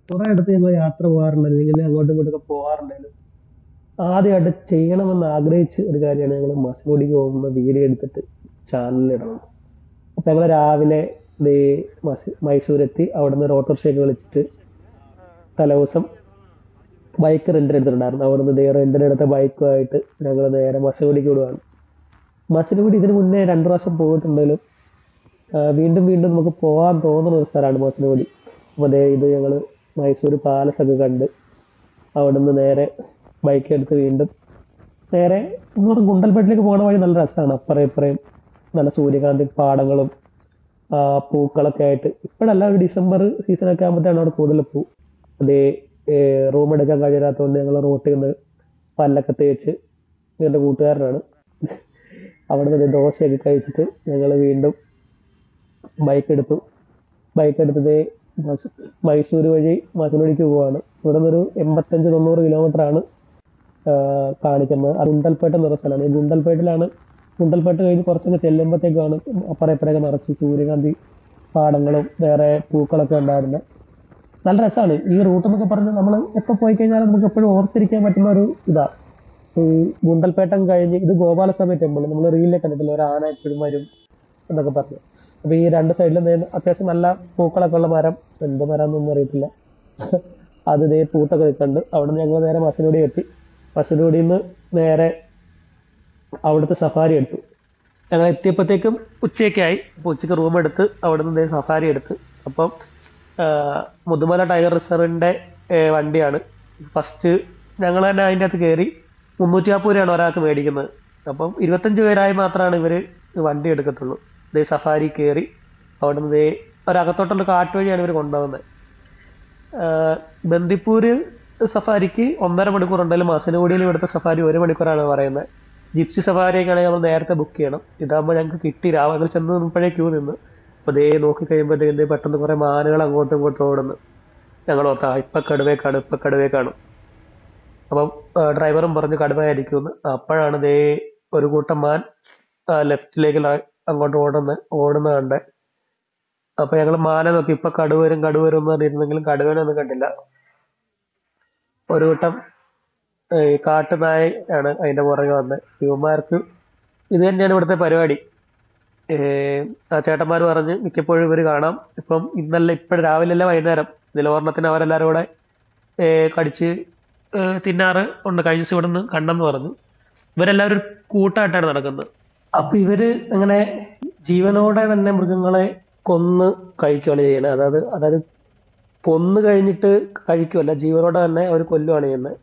കുറെ അടുത്ത് ഞങ്ങൾ യാത്ര പോകാറുണ്ട്, ഇങ്ങനെ അങ്ങോട്ടും ഇങ്ങോട്ടൊക്കെ പോകാറുണ്ടായിരുന്നു. ആദ്യമായിട്ട് ചെയ്യണമെന്ന് ആഗ്രഹിച്ച ഒരു കാര്യമാണ് ഞങ്ങൾ മസൂടിക്ക് പോകുമ്പോൾ വീഡിയോ എടുത്തിട്ട് ചാനലിൽ ഇടണം. അപ്പൊ ഞങ്ങൾ രാവിലെ ദേ മൈസൂരെത്തി. അവിടുന്ന് ഒരു ഓട്ടോറിക്ഷയൊക്കെ വിളിച്ചിട്ട് തലേദിവസം ബൈക്ക് റെന്റിന് എടുത്തിട്ടുണ്ടായിരുന്നു. അവിടുന്ന് റെന്റിന് എടുത്ത ബൈക്കുമായിട്ട് ഞങ്ങൾ നേരെ മസൂടിക്ക് വിടുവാണ്. മസൂടി ഇതിന് മുന്നേ രണ്ടു പ്രാവശ്യം പോയിട്ടുണ്ടെങ്കിലും വീണ്ടും വീണ്ടും നമുക്ക് പോകാൻ തോന്നുന്ന ഒരു സ്ഥലമാണ് മസൂടി. അപ്പോൾ ഇത് ഞങ്ങൾ മൈസൂർ പാലസ് ഒക്കെ കണ്ട് അവിടുന്ന് നേരെ ബൈക്ക് എടുത്ത് വീണ്ടും നേരെ ഇങ്ങോട്ട് ഗുണ്ടൽപേട്ടിലേക്ക് പോകുന്ന വഴി നല്ല രസമാണ്. അപ്പറേ ഇപ്പറേയും നല്ല സൂര്യകാന്തി പാടങ്ങളും പൂക്കളൊക്കെ ആയിട്ട്. ഇപ്പോഴല്ല, ഒരു ഡിസംബർ സീസണൊക്കെ ആകുമ്പോഴത്തേക്കാണ് അവിടെ കൂടുതൽ പൂ. അതേ റൂം എടുക്കാൻ കഴിയാത്തതുകൊണ്ട് ഞങ്ങൾ റോട്ടിൽ നിന്ന് പല്ലൊക്കെ തേച്ച്, എൻ്റെ കൂട്ടുകാരനാണ്, അവിടെ നിന്ന് ദോശയൊക്കെ കഴിച്ചിട്ട് ഞങ്ങൾ വീണ്ടും ബൈക്ക് എടുത്തു. ബൈക്ക് എടുത്തത് മൈസൂർ വഴി മസനഗുഡിക്ക് പോവാണ്. ഇവിടെ നിന്നൊരു 85-90 കിലോമീറ്റർ ആണ് കാണിക്കുന്നത്. അത് ഗുണ്ടൽപേട്ട് എന്ന് പറയുന്ന സ്ഥലമാണ്. ഈ ഗുണ്ടൽപേട്ട് കഴിഞ്ഞ് കുറച്ചൊക്കെ ചെല്ലുമ്പോഴത്തേക്കാണ് അപ്പുറം ഇപ്പുറമൊക്കെ നിറച്ച് സൂര്യകാന്തി പാടങ്ങളും വേറെ പൂക്കളൊക്കെ ഉണ്ടായിരുന്നത്. നല്ല രസമാണ് ഈ റൂട്ട് എന്നൊക്കെ പറഞ്ഞ് നമ്മൾ എപ്പോൾ പോയി കഴിഞ്ഞാലും നമുക്ക് എപ്പോഴും ഓർത്തിരിക്കാൻ പറ്റുന്ന ഒരു ഇതാ. ഈ ഗുണ്ടൽപേട്ടം കഴിഞ്ഞ് ഇത് ഗോപാലസ്വാമി ടെമ്പിൾ, നമ്മൾ റീലിലൊക്കെ കണ്ടിട്ടില്ല, ഒരു ആന എപ്പോഴും വരും എന്നൊക്കെ പറഞ്ഞു. അപ്പൊ ഈ രണ്ട് സൈഡിലും അത്യാവശ്യം നല്ല പൂക്കളൊക്കെ ഉള്ള മരം, എന്ത് മരം എന്നൊന്നും അറിയത്തില്ല, അത് പൂത്തൊക്കെ നിൽക്കുന്നുണ്ട്. അവിടെ നിന്ന് ഞങ്ങൾ നേരെ മസനഗുഡി എത്തി. മസനഗുഡിയിൽ നിന്ന് നേരെ അവിടുത്തെ സഫാരി എടുത്തു. ഞങ്ങൾ എത്തിയപ്പോഴത്തേക്കും ഉച്ചയൊക്കെ ആയി. അപ്പോൾ ഉച്ചയ്ക്ക് റൂം എടുത്ത് അവിടെ നിന്ന് സഫാരി എടുത്ത്. അപ്പം മുതുമല ടൈഗർ റിസർവിൻ്റെ വണ്ടിയാണ് ഫസ്റ്റ്. ഞങ്ങൾ തന്നെ അതിൻ്റെ അകത്ത് കയറി. 350 രൂപയാണ് ഒരാൾക്ക് മേടിക്കുന്നത്. അപ്പം 25 പേരായി മാത്രമാണ് ഇവർ വണ്ടി എടുക്കത്തുള്ളൂ. സഫാരി കയറി അവിടെ നിന്ന് ഒരകത്തോട്ടുള്ള കാട്ടുവഴിയാണ് ഇവർ കൊണ്ടുപോകുന്നത്. ബന്ദിപ്പൂര് സഫാരിക്ക് 1.5 മണിക്കൂർ ഉണ്ടെങ്കിലും മസനഗുഡിയിൽ ഇവിടുത്തെ സഫാരി 1 മണിക്കൂറാണ് പറയുന്നത്. ജിപ്സി സഫാരിയൊക്കെ ആണെങ്കിൽ നമ്മൾ നേരത്തെ ബുക്ക് ചെയ്യണം. ഇതാകുമ്പോൾ ഞങ്ങൾക്ക് കിട്ടി. രാവിലെ ചെന്ന് നിന്നപ്പോഴേ ക്യൂ നിന്ന്. അപ്പോൾ നോക്കി കഴിയുമ്പോഴത്തേക്ക് പെട്ടെന്ന് കുറേ മാനുകൾ അങ്ങോട്ടും ഇങ്ങോട്ടും ഓടുന്നു. ഞങ്ങൾ ഓർത്താ ഇപ്പം കടുവയെ കാണും. അപ്പം ഡ്രൈവറും പറഞ്ഞു കടുവയായിരിക്കുമെന്ന്. അപ്പോഴാണ് ഒരു കൂട്ടം മാൻ ലെഫ്റ്റിലേക്ക് അങ്ങോട്ട് ഓടുന്ന കണ്ടേ. അപ്പൊ ഞങ്ങൾ മാനെ നോക്കി, ഇപ്പൊ കടുവരും എന്ന് പറഞ്ഞിരുന്നെങ്കിലും കടുവനെ ഒന്നും കണ്ടില്ല. ഒരു കൂട്ടം കാട്ടുനായ ആണ് അതിന്റെ പുറകെ വന്നത്. യുവമാർക്ക് ഇത് തന്നെയാണ് ഇവിടുത്തെ പരിപാടി. ആ ചേട്ടന്മാർ പറഞ്ഞ് മിക്കപ്പോഴും ഇവർ കാണാം. ഇപ്പം ഇപ്പോഴും രാവിലെ അല്ല വൈകുന്നേരം നിലവർണ്ണത്തിന് അവരെല്ലാവരും കൂടെ കടിച്ച് തിന്നാറ് ഉണ്ട്. കഴിഞ്ഞ ദിവസം ഇവിടെ നിന്ന് കണ്ടെന്ന് പറഞ്ഞു. ഇവരെല്ലാവരും ഒരു കൂട്ടായിട്ടാണ് നടക്കുന്നത്. അപ്പൊ ഇവര് അങ്ങനെ ജീവനോടെ തന്നെ മൃഗങ്ങളെ കൊന്ന് കഴിക്കുകയാണ് ചെയ്യുന്നത്. അതായത് കൊന്നു കഴിഞ്ഞിട്ട് കഴിക്കുമല്ല, ജീവനോടെ തന്നെ അവർ കൊല്ലുകയാണ് ചെയ്യുന്നത്.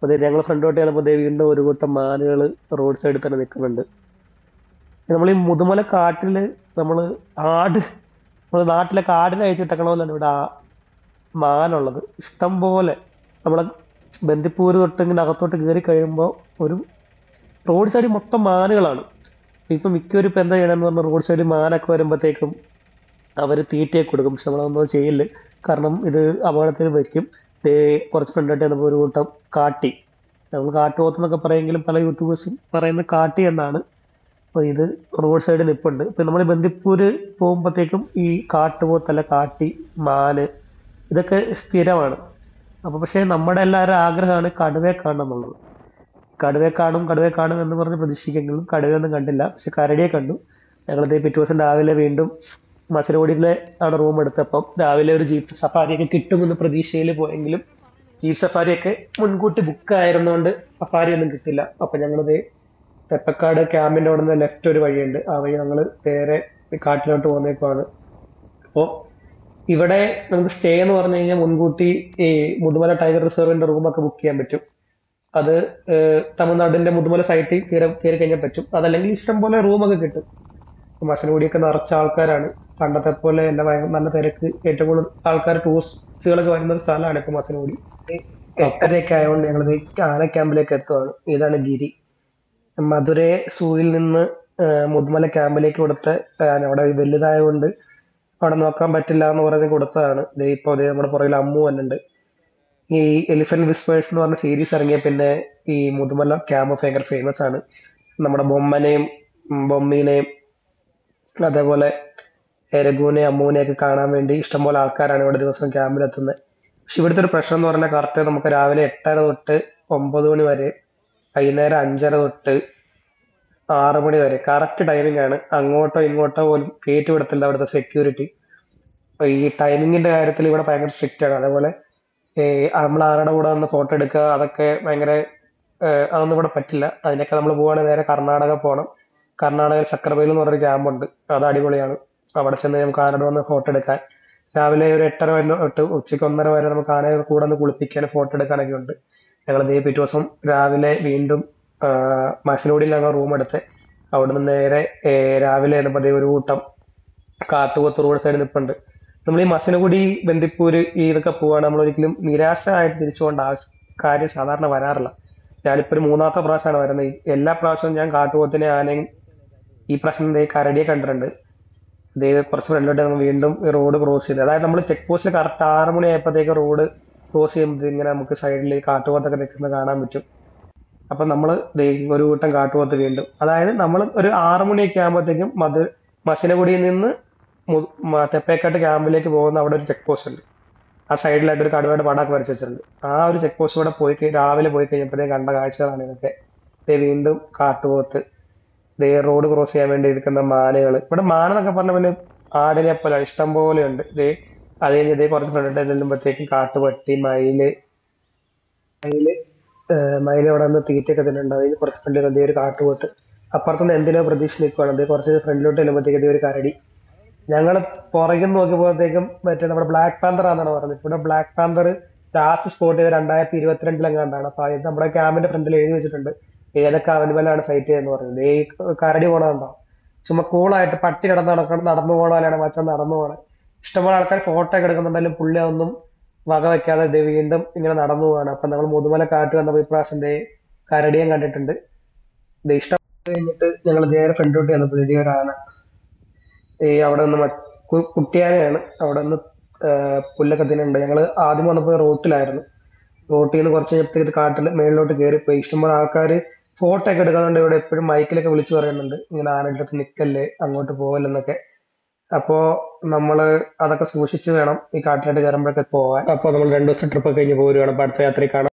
അതെ, ഞങ്ങൾ ഫ്രണ്ടോട്ട് ചെന്നപ്പോൾ വീണ്ടും ഒരു കൂട്ടം മാനുകൾ റോഡ് സൈഡിൽ തന്നെ നിൽക്കുന്നുണ്ട്. നമ്മൾ ഈ മുതുമല കാട്ടില് നമ്മൾ നാട്ടിലെ കാടിനെ അയച്ചിട്ടേക്കണ പോലെയാണ് ഇവിടെ മാനുള്ളത് ഇഷ്ടം പോലെ. നമ്മളെ ബന്ദിപ്പൂര് തൊട്ട് ഇങ്ങനെ അകത്തോട്ട് കയറി കഴിയുമ്പോൾ ഒരു റോഡ് സൈഡിൽ മൊത്തം മാനുകളാണ്. ഇപ്പൊ മിക്കവരും ഇപ്പൊ എന്താ ചെയ്യണമെന്ന് പറഞ്ഞാൽ റോഡ് സൈഡിൽ മാനൊക്കെ വരുമ്പോഴത്തേക്കും അവർ തീറ്റയൊക്കെ കൊടുക്കും. പക്ഷെ നമ്മളൊന്നും ചെയ്യില്ല, കാരണം ഇത് അപകടത്തിൽ വയ്ക്കും. കുറച്ച് ഫ്രണ്ടായിട്ട് നമുക്ക് ഒരു കൂട്ടം കാട്ടി, നമ്മൾ കാട്ടുപോത്തെന്നൊക്കെ പറയുമെങ്കിലും പല യൂട്യൂബേഴ്സും പറയുന്നത് കാട്ടി എന്നാണ്. അപ്പോൾ ഇത് റോഡ് സൈഡിൽ നിൽപ്പുണ്ട്. ഇപ്പം നമ്മൾ ബന്ദിപ്പൂര് പോകുമ്പോഴത്തേക്കും ഈ കാട്ടുപോത്തല്ല, കാട്ടി, മാന് ഇതൊക്കെ സ്ഥിരമാണ്. അപ്പോൾ പക്ഷേ നമ്മുടെ എല്ലാവരും ആഗ്രഹമാണ് കടുവയെ കാണണം എന്നുള്ളത്. കടുവയെ കാണും എന്ന് പറഞ്ഞ് പ്രതീക്ഷിക്കെങ്കിലും കടുവയൊന്നും കണ്ടില്ല. പക്ഷെ കരടിയെ കണ്ടു. ഞങ്ങളിത് പിറ്റേ ദിവസം രാവിലെ വീണ്ടും മസനഗുഡിയിലെ ആണ് റൂം എടുത്തപ്പം രാവിലെ ഒരു ജീപ്പ് സഫാരിയൊക്കെ കിട്ടുമെന്ന് പ്രതീക്ഷയിൽ പോയെങ്കിലും ജീപ്പ് സഫാരിയൊക്കെ മുൻകൂട്ടി ബുക്ക് ആയിരുന്നുകൊണ്ട് സഫാരി ഒന്നും കിട്ടില്ല. അപ്പൊ ഞങ്ങളിത് തെപ്പക്കാട് ക്യാമ്പിന്റെ അവിടെ നിന്ന് ലെഫ്റ്റ് ഒരു വഴിയുണ്ട്, ആ വഴി ഞങ്ങൾ നേരെ കാട്ടിലോട്ട് പോകുന്നേക്കുവാണ്. അപ്പോൾ ഇവിടെ നമുക്ക് സ്റ്റേ എന്ന് പറഞ്ഞു കഴിഞ്ഞാൽ മുൻകൂട്ടി ഈ മുതുമല ടൈഗർ റിസർവിന്റെ റൂമൊക്കെ ബുക്ക് ചെയ്യാൻ പറ്റും. അത് തമിഴ്നാടിന്റെ മുതുമല സൈറ്റിൽ കയറി കഴിഞ്ഞാൽ പറ്റും. അതല്ലെങ്കിൽ ഇഷ്ടം പോലെ റൂമൊക്കെ കിട്ടും. മസനഗുഡിയൊക്കെ നിറച്ച ആൾക്കാരാണ്. പണ്ടത്തെ പോലെ അല്ല, നല്ല തിരക്ക്. ഏറ്റവും കൂടുതൽ ആൾക്കാർ ടൂറിസ്റ്റുകളൊക്കെ വരുന്ന ഒരു സ്ഥലമാണ് ഇപ്പൊ മസനഗുഡി. 8:30 ആയതുകൊണ്ട് ഞങ്ങളിത് ആന ക്യാമ്പിലേക്ക് എത്തുവാണ്. ഇതാണ് ഗിരി. മധുരൈ സൂയിൽ നിന്ന് മുതുമല ക്യാമ്പിലേക്ക് കൊടുത്ത അവിടെ വലുതായതുകൊണ്ട് അവിടെ നോക്കാൻ പറ്റില്ല എന്ന് പറഞ്ഞ് കൊടുത്തതാണ്. ഇപ്പൊ നമ്മുടെ പുറകിൽ അമ്മു വന്നിട്ടുണ്ട്. ഈ എലിഫന്റ് വിസ്പേഴ്സ് എന്ന് പറഞ്ഞ സീരീസ് ഇറങ്ങിയ പിന്നെ ഈ മുതുമല ക്യാമ്പ് ഭയങ്കര ഫേമസ് ആണ്. നമ്മുടെ ബൊമ്മീനെയും അതേപോലെ രഘുവിനെയും അമ്മുവിനെയും ഒക്കെ കാണാൻ വേണ്ടി ഇഷ്ടംപോലെ ആൾക്കാരാണ് ഇവിടെ ദിവസം ക്യാമ്പിലെത്തുന്നത്. പക്ഷെ ഇവിടുത്തെ ഒരു പ്രശ്നം എന്ന് പറഞ്ഞാൽ കറക്റ്റ് നമുക്ക് രാവിലെ 8:30 തൊട്ട് 9 മണി വരെ, വൈകുന്നേരം 5:30 തൊട്ട് 6 മണി വരെ കറക്റ്റ് ടൈമിംഗ് ആണ്. അങ്ങോട്ടോ ഇങ്ങോട്ടോ പോലും കയറ്റി വിടത്തില്ല അവിടുത്തെ സെക്യൂരിറ്റി. ഈ ടൈമിങ്ങിന്റെ കാര്യത്തിൽ ഇവിടെ ഭയങ്കര സ്ട്രിക്റ്റ് ആണ്. അതേപോലെ നമ്മൾ ആരുടെ കൂടെ വന്ന് ഫോട്ടോ എടുക്കുക അതൊക്കെ ഭയങ്കര അതൊന്നും ഇവിടെ പറ്റില്ല. അതിനൊക്കെ നമ്മൾ പോവുകയാണെങ്കിൽ നേരെ കർണാടക പോകണം. കർണാടകയിൽ ചക്രബൈൽ എന്ന് പറഞ്ഞൊരു ക്യാമ്പുണ്ട്, അത് അടിപൊളിയാണ്. അവിടെ ചെന്ന് നമുക്ക് ആനയുടെ വന്ന് ഫോട്ടോ എടുക്കാൻ, രാവിലെ ഒരു 8:30 വരെ തൊട്ട് ഉച്ചയ്ക്ക് 1:30 വരെ നമുക്ക് ആനയെ കൂടെ ഒന്ന് കുളിപ്പിക്കാനും ഫോട്ടോ എടുക്കാനൊക്കെ ഉണ്ട്. ഞങ്ങൾ ദേ പിറ്റേ ദിവസം രാവിലെ വീണ്ടും മസനോടിയിൽ ഞങ്ങൾ റൂം എടുത്ത് അവിടുന്ന് നേരെ രാവിലെ ആയിരുന്നപ്പോൾ ദേ ഒരു കൂട്ടം കാട്ടുപോത്ത് റോഡ് സൈഡിൽ നിൽപ്പുണ്ട്. നമ്മൾ ഈ മസനഗുഡി, ബന്ദിപ്പൂര് ഈ ഇതൊക്കെ പോവാണ്, നമ്മൾ ഒരിക്കലും നിരാശരായിട്ട് തിരിച്ചു പോകേണ്ട കാര്യം സാധാരണ വരാറില്ല. ഞാനിപ്പോ ഒരു 3-ാമത്തെ പ്രാവശ്യമാണ് വരുന്നത്. എല്ലാ പ്രാവശ്യവും ഞാൻ കാട്ടുപോത്തിനെ, ആനയും, ഈ പ്രാവശ്യം ദേ കരടിയെ കണ്ടിട്ടുണ്ട്. ദേ കുറച്ച് ഫ്രണ്ടിലോട്ട് നമ്മൾ വീണ്ടും ഈ റോഡ് ക്രോസ് ചെയ്ത്, അതായത് നമ്മൾ ചെക്ക് പോസ്റ്റിൽ കറക്റ്റ് 6 മണി ആയപ്പോഴത്തേക്ക് റോഡ് ക്രോസ് ചെയ്യുമ്പോൾ ഇങ്ങനെ നമുക്ക് സൈഡിൽ കാട്ടുപോത്തൊക്കെ നിൽക്കുന്നത് കാണാൻ പറ്റും. അപ്പൊ നമ്മൾ ദേ ഒരു കൂട്ടം കാട്ടുപോത്ത് വീണ്ടും, അതായത് നമ്മൾ ഒരു 6 മണിയൊക്കെ ആകുമ്പോഴത്തേക്കും മസിനഗുഡിയിൽ നിന്ന് തെപ്പേക്കാട്ട് ക്യാമ്പിലേക്ക് പോകുന്ന അവിടെ ഒരു ചെക്ക് പോസ്റ്റ് ഉണ്ട്. ആ സൈഡിലായിട്ട് ഒരു കടുവയുടെ പടമൊക്കെ വരച്ച് വെച്ചിട്ടുണ്ട്. ആ ഒരു ചെക്ക് പോസ്റ്റ് കൂടെ രാവിലെ പോയി കഴിഞ്ഞപ്പോഴത്തേക്ക് കണ്ട കാഴ്ചകളാണ് ഇതൊക്കെ. ദേ വീണ്ടും കാട്ടുപോത്ത്, ദേ റോഡ് ക്രോസ് ചെയ്യാൻ വേണ്ടി ഇരിക്കുന്ന മാനുകൾ. ഇവിടെ മാന എന്നൊക്കെ പറഞ്ഞ പിന്നെ ആടിനെ പോലെ ഇഷ്ടം പോലെ ഉണ്ട്. ദേ അത് കഴിഞ്ഞ് ഇതേ കുറച്ച് ഫ്രണ്ടിട്ട് ചെല്ലുമ്പോഴത്തേക്കും കാട്ടുപട്ടി, മയില് മയില് അവിടെ നിന്ന് തീറ്റയൊക്കെ തിന്നുന്നുണ്ട്. അതിന് കുറച്ച് ഫ്രണ്ടിൽ അതേ ഒരു കാട്ടുപോത്ത്. അപ്പുറത്തുനിന്ന് എന്തിനോ പ്രതീക്ഷ നിൽക്കുകയാണ്. അതേ കുറച്ച് ഫ്രണ്ടിലോട്ട് ചെല്ലുമ്പോഴത്തേക്ക് ഇതേ ഒരു കരടി. ഞങ്ങൾ പുറകിൽ നിന്ന് നോക്കിയപ്പോഴത്തേക്കും മറ്റേ നമ്മുടെ ബ്ലാക്ക് പാന്തർ ആണെന്നാണ് പറഞ്ഞത്. ഇവിടെ ബ്ലാക്ക് പാന്തർ ലാസ്റ്റ് സ്പോട്ട് ചെയ്ത് 2022 അപ്പൊ ഇത് നമ്മുടെ ക്യാമ്പിന്റെ ഫ്രണ്ടിൽ എഴുതി വെച്ചിട്ടുണ്ട് ഏതൊക്കെ അവനുമലാണ് സൈറ്റ് ചെയ്തെന്ന് പറഞ്ഞത്. ഈ കരടി പോണതുണ്ടോ, ചുമ്മാ കൂളായിട്ട് പട്ടി നടന്നു പോകണമല്ലാണ് മച്ചാൻ നടന്നു പോണേ. ഇഷ്ടംപോലെ ആൾക്കാർ ഫോട്ടോ ഒക്കെ എടുക്കുന്നുണ്ടെങ്കിലും പുള്ളി അതൊന്നും വക വെക്കാതെ ഇത് വീണ്ടും ഇങ്ങനെ നടന്നു പോവാണ്. അപ്പൊ നമ്മൾ മുതുമല കാട്ട് വന്നപ്പോൾ ഇപ്രാവശ്യം കരടിയും കണ്ടിട്ടുണ്ട്. ഇത് ഇഷ്ടം കഴിഞ്ഞിട്ട് ഞങ്ങൾ നേരെ ഫ്രണ്ടിലോട്ട് ചെന്നപ്പോൾ ഇതേ ഒരു ആന, അവിടെ നിന്ന് കുട്ടിയാനയാണ്, അവിടെ നിന്ന് പുല്ലൊക്കെ തിന്നുണ്ട്. ഞങ്ങൾ ആദ്യം വന്നപ്പോൾ റോട്ടിലായിരുന്നു. റോട്ടിൽ നിന്ന് കുറച്ച് കഴിഞ്ഞപ്പോഴത്തേക്ക് കാട്ടിൽ മേളിലോട്ട് കയറിപ്പോയി. ഇഷ്ടംപോലെ ആൾക്കാർ ഫോട്ടോ ഒക്കെ എടുക്കാറുണ്ട്. ഇവിടെ എപ്പോഴും മൈക്കിലൊക്കെ വിളിച്ചു പറയുന്നുണ്ട് ഇങ്ങനെ ആനയുടെ അടുത്ത് നിൽക്കല്ലേ, അങ്ങോട്ട് പോകല്ലെന്നൊക്കെ. അപ്പോ നമ്മള് അതൊക്കെ സൂക്ഷിച്ച് വേണം ഈ കാട്ടിലോട്ട് കയറുമ്പോഴൊക്കെ പോകാൻ. അപ്പൊ നമ്മൾ 2 ദിവസം ട്രിപ്പ് ഒക്കെ കഴിഞ്ഞ് പോരുവാണ്. അപ്പൊ അടുത്ത യാത്രയിൽ കാണാം.